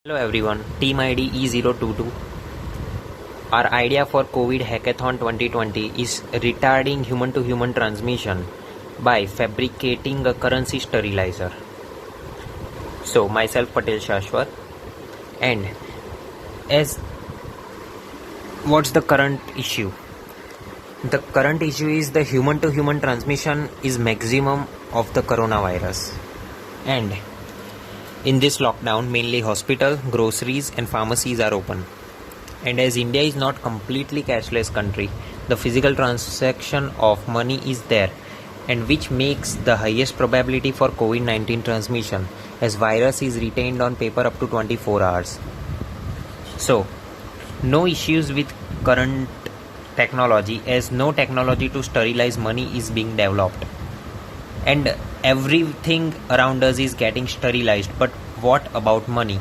Hello everyone, Team ID E022. Our idea for COVID Hackathon 2020 is retarding human-to-human transmission by fabricating a currency sterilizer. So, myself Patel Shashwat, and as what's the current issue? The current issue is the human-to-human transmission is maximum of the coronavirus, and in this lockdown, mainly hospital, groceries and pharmacies are open. And as India is not completely cashless country, the physical transaction of money is there, and which makes the highest probability for COVID-19 transmission, as virus is retained on paper up to 24 hours. So, no issues with current technology, as no technology to sterilize money is being developed. And everything around us is getting sterilized, but what about money?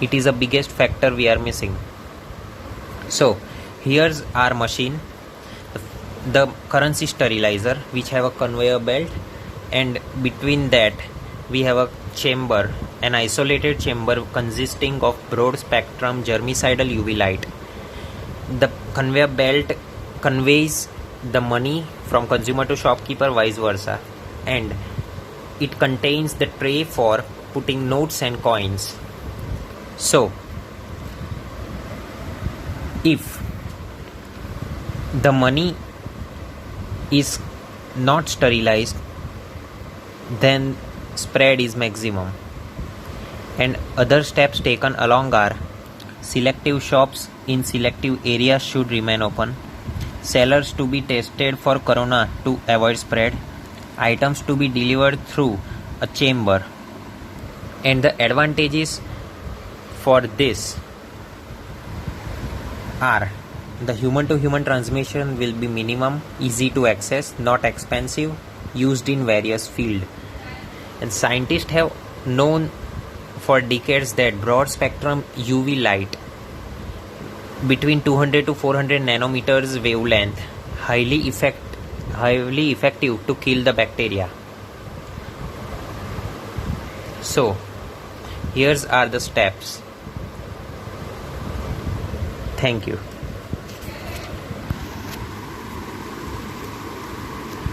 It is the biggest factor we are missing. So here's our machine, the currency sterilizer, which have a conveyor belt, and between that we have a chamber, an isolated chamber consisting of broad spectrum germicidal UV light. The conveyor belt conveys the money from consumer to shopkeeper, vice versa, and it contains the tray for putting notes and coins. So if the money is not sterilized, then spread is maximum. And other steps taken along are: selective shops in selective areas should remain open, sellers to be tested for corona to avoid spread, items to be delivered through a chamber. And the advantages for this are: the human to human transmission will be minimum, easy to access, not expensive, used in various fields. And scientists have known for decades that broad spectrum UV light between 200 to 400 nanometers wavelength highly effective to kill the bacteria. So here's are the steps. Thank you.